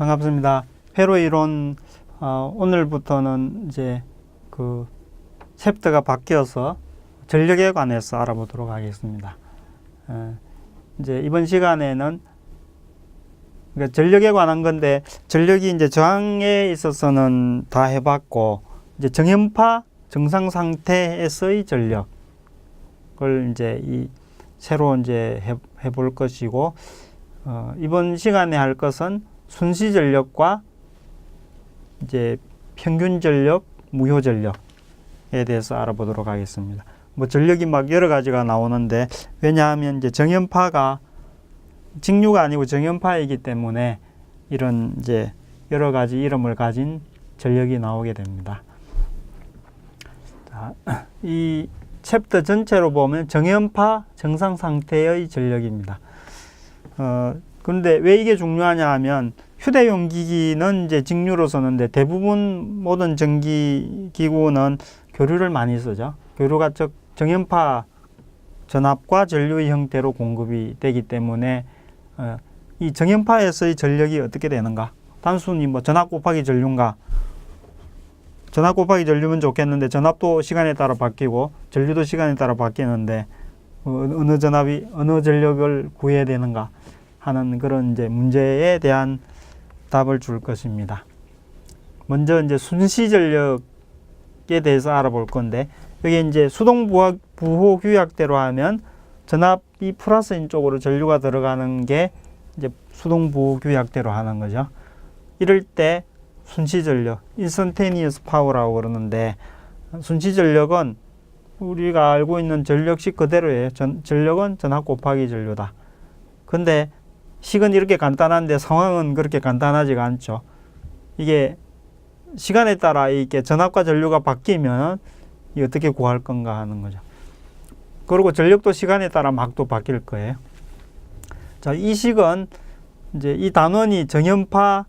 반갑습니다. 회로 이론 오늘부터는 이제 그 챕터가 바뀌어서 전력에 관해서 알아보도록 하겠습니다. 이제 이번 시간에는 그러니까 전력에 관한 건데, 전력이 이제 저항에 있어서는 다 해봤고, 이제 정연파 정상 상태에서의 전력을 이제 새로 이제 해볼 것이고, 이번 시간에 할 것은 순시 전력과 이제 평균 전력, 무효 전력에 대해서 알아보도록 하겠습니다. 뭐 전력이 막 여러 가지가 나오는데, 왜냐하면 이제 정연파가 직류가 아니고 정연파이기 때문에 이런 이제 여러 가지 이름을 가진 전력이 나오게 됩니다. 자, 이 챕터 전체로 보면 정연파 정상 상태의 전력입니다. 그런데 왜 이게 중요하냐 하면, 휴대용 기기는 이제 직류로 쓰는데 대부분 모든 전기 기구는 교류를 많이 쓰죠. 교류가 정연파 전압과 전류의 형태로 공급이 되기 때문에 이 정연파에서의 전력이 어떻게 되는가? 단순히 뭐 전압 곱하기 전류인가? 전압 곱하기 전류면 좋겠는데, 전압도 시간에 따라 바뀌고 전류도 시간에 따라 바뀌는데 어느 전력을 구해야 되는가 하는 그런 이제 문제에 대한 답을 줄 것입니다. 먼저 이제 순시 전력에 대해서 알아볼 건데, 여기 이제 수동 부호 규약대로 하면 전압이 플러스인 쪽으로 전류가 들어가는 게 이제 수동 부호 규약대로 하는 거죠. 이럴 때 순시 전력, instantaneous power라고 그러는데, 순시 전력은 우리가 알고 있는 전력식 그대로예요. 전력은 전압 곱하기 전류다. 근데 식은 이렇게 간단한데 상황은 그렇게 간단하지가 않죠. 이게 시간에 따라 이렇게 전압과 전류가 바뀌면 어떻게 구할 건가 하는 거죠. 그리고 전력도 시간에 따라 막 또 바뀔 거예요. 자, 이 식은 이제 이 단원이 정연파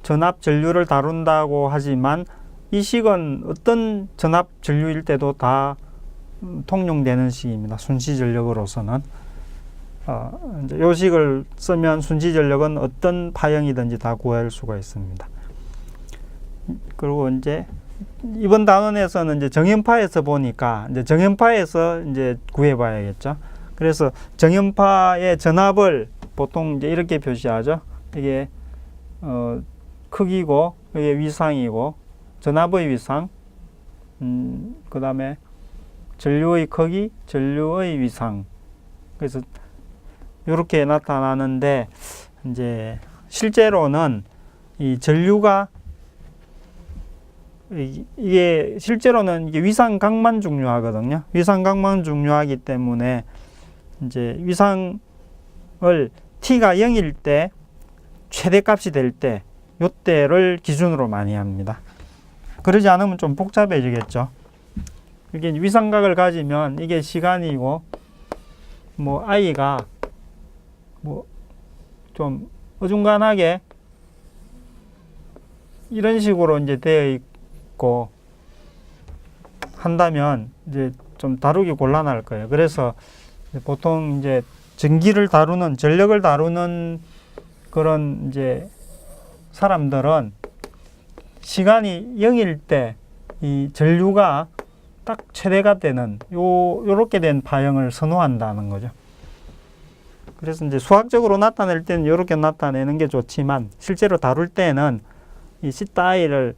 전압 전류를 다룬다고 하지만, 이 식은 어떤 전압 전류일 때도 다 통용되는 식입니다. 순시 전력으로서는. 이제 요 식을 쓰면 순시 전력은 어떤 파형이든지 다 구할 수가 있습니다. 그리고 이제 이번 단원에서는 이제 정연파에서 보니까 이제 정연파에서 이제 구해봐야겠죠. 그래서 정연파의 전압을 보통 이제 이렇게 표시하죠. 이게 크기고 이게 위상이고, 전압의 위상, 그 다음에 전류의 크기, 전류의 위상. 그래서 이렇게 나타나는데, 이제 실제로는 이 전류가 이게 실제로는 이게 위상각만 중요하거든요. 위상각만 중요하기 때문에 이제 위상을 t가 0일 때, 최대값이 될 때, 요때를 기준으로 많이 합니다. 그러지 않으면 좀 복잡해지겠죠. 이게 위상각을 가지면 이게 시간이고, 뭐 i가 뭐 좀 어중간하게 이런 식으로 이제 되어 있고 한다면 이제 좀 다루기 곤란할 거예요. 그래서 보통 이제 전기를 다루는, 전력을 다루는 그런 이제 사람들은 시간이 0일 때 이 전류가 딱 최대가 되는 요렇게 된 파형을 선호한다는 거죠. 그래서 이제 수학적으로 나타낼 때는 이렇게 나타내는 게 좋지만, 실제로 다룰 때는 이 C따위를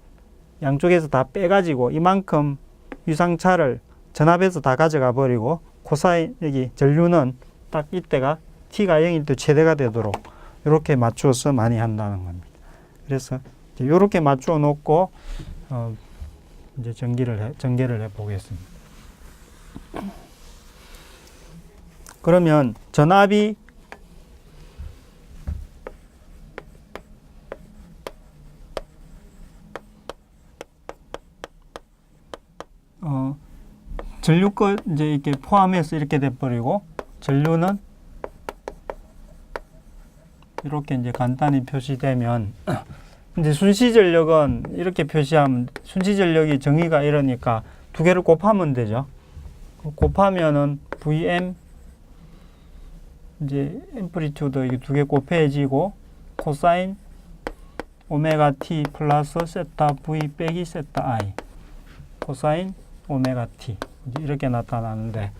양쪽에서 다 빼가지고 이만큼 위상차를 전압에서 다 가져가 버리고, 코사인 여기 전류는 딱 이때가 t가 0일 때 최대가 되도록 이렇게 맞추어서 많이 한다는 겁니다. 그래서 이렇게 맞추어 놓고 이제 전개를 해 보겠습니다. 그러면 전압이 전류 거 이제 이렇게 포함해서 이렇게 돼 버리고, 전류는 이렇게 이제 간단히 표시되면, 이제 순시 전력은 이렇게 표시하면, 순시 전력이 정의가 이러니까 두 개를 곱하면 되죠. 곱하면은 Vm 이제 앰플리튜드 이게 두 개 곱해지고, 코사인 오메가 t 플러스 세타 v 빼기 세타 i 코사인 오메가 t 이렇게 나타나는데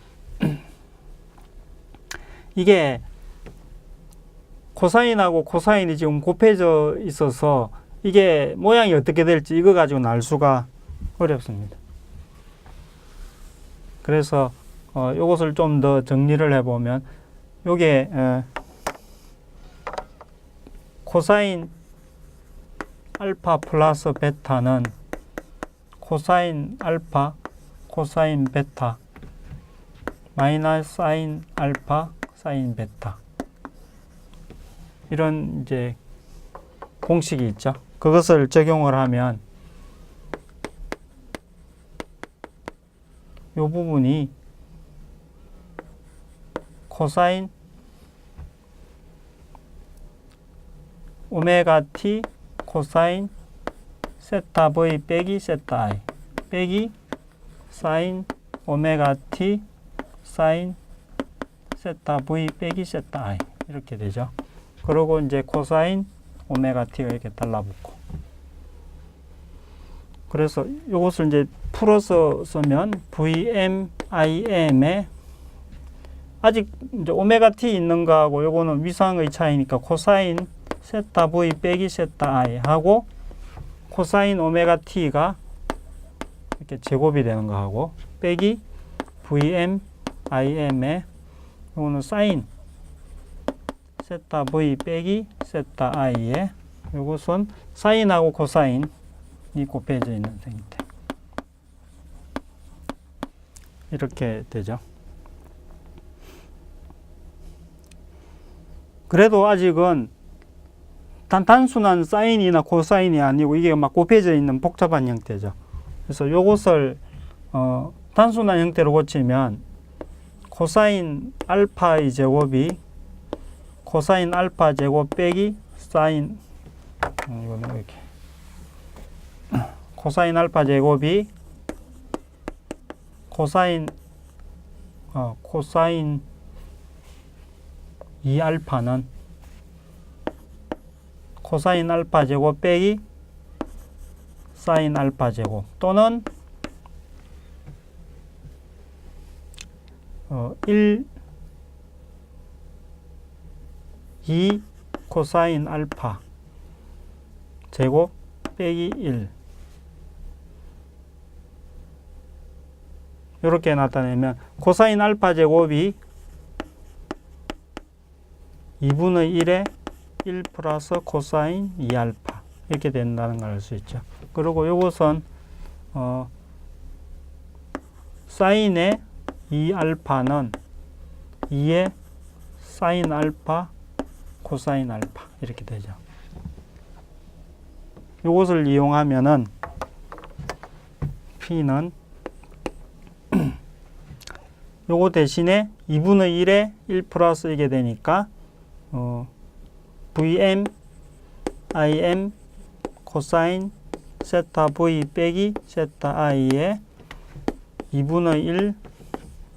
이게 코사인하고 코사인이 지금 곱해져 있어서 이게 모양이 어떻게 될지 이거 가지고는 알 수가 어렵습니다. 그래서 이것을 좀 더 정리를 해보면 요게 코사인 알파 플러스 베타는 코사인 알파 코사인 베타 마이너스 사인 알파 사인 베타 이런 이제 공식이 있죠. 그것을 적용을 하면 이 부분이 코사인 오메가 t 코사인 세타 v 빼기 세타 i 빼기 사인 오메가 t 사인 세타 v 빼기 세타 i 이렇게 되죠. 그리고 이제 코사인 오메가 t가 이렇게 달라붙고 그래서 이것을 이제 풀어서 쓰면 vm im에 아직 이제 오메가 t 있는 거하고 요거는 위상의 차이니까 코사인 세타 v 빼기 세타 i 하고 코사인 오메가 t가 이렇게 제곱이 되는 거하고 빼기 vm im에 요거는 사인 세타 v 빼기 세타 i에 요것은 사인하고 코사인이 곱해져 있는 상태 이렇게 되죠. 그래도 아직은 단순한 사인이나 코사인이 아니고 이게 막 곱해져 있는 복잡한 형태죠. 그래서 요것을 단순한 형태로 고치면 코사인 알파의 제곱이 코사인 알파 제곱 빼기 사인 이거는 이렇게 코사인 알파 제곱이 코사인 2알파는 코사인 알파 제곱 빼기 사인 알파 제곱 또는 2 코사인 알파 제곱 빼기 1 이렇게 나타내면 코사인 알파 제곱이 2분의 1에 1 플러스 코사인 2알파 이렇게 된다는 걸 알 수 있죠. 그리고 이것은 사인의 2알파는 2의 사인 알파 코사인 알파 이렇게 되죠. 이것을 이용하면은 P는 요거 대신에 2분의 1에 1 플러스 이게 되니까 Vm Im 코사인 세타 V 빼기 세타 I에 2분의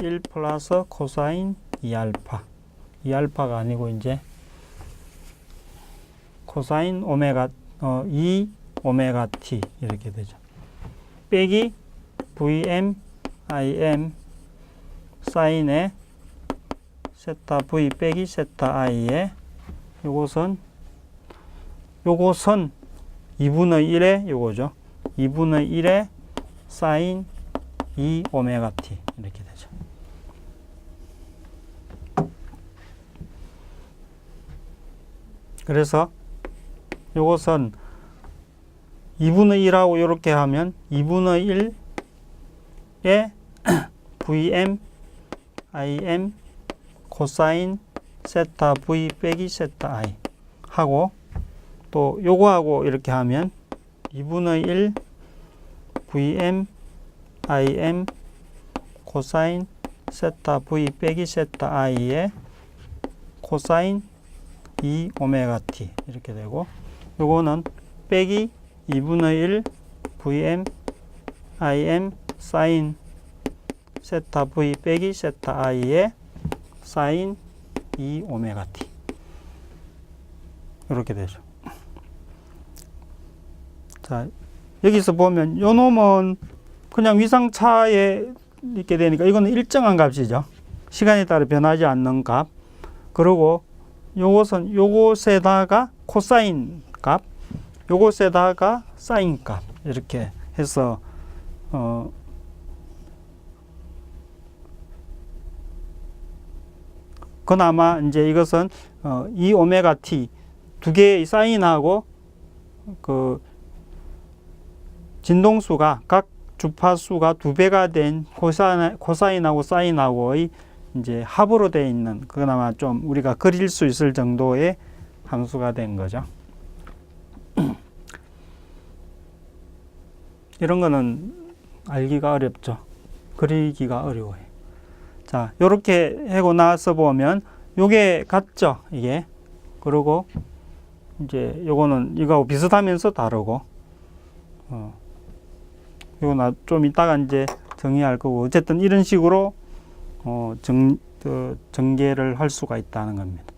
1 플러스 코사인 2알파 2알파가 아니고 이제 코사인 오메가 2 오메가 t 이렇게 되죠. 빼기 Vm Im 사인에 세타 V 빼기 세타 I에 요것은 2분의 1에 요거죠. 2분의 1에 사인 2 오메가 t 이렇게 되죠. 그래서 요것은 2분의 1하고 이렇게 하면 2분의 1에 Vm Im 코사인 세타 V 빼기 세타 I 하고 또 요거하고 이렇게 하면 2분의 1 Vm Im 코사인 세타 V 빼기 세타 I에 코사인 2 오메가 t 이렇게 되고 요거는 빼기 2분의 1 Vm Im 사인 세타 V 빼기 세타 I에 사인 2 오메가 t 이렇게 되죠. 자, 여기서 보면 요 놈은 그냥 위상차에 있게 되니까 이거는 일정한 값이죠. 시간에 따라 변하지 않는 값. 그리고 요것은 요것에다가 코사인 값, 요것에다가 사인 값. 이렇게 해서 그나마 이제 이것은 이 오메가 t 두 개의 사인하고 그 진동수가 각 주파수가 두 배가 된 코사인하고 사인하고의 이제 합으로 되어 있는 그나마 좀 우리가 그릴 수 있을 정도의 함수가 된 거죠. 이런 거는 알기가 어렵죠. 그리기가 어려워요. 자, 요렇게 하고 나서 보면 요게 같죠, 이게. 그리고 이제 요거는 이거하고 비슷하면서 다르고, 요거 좀 이따가 이제 정의할 거고, 어쨌든 이런 식으로 전개를 할 수가 있다는 겁니다.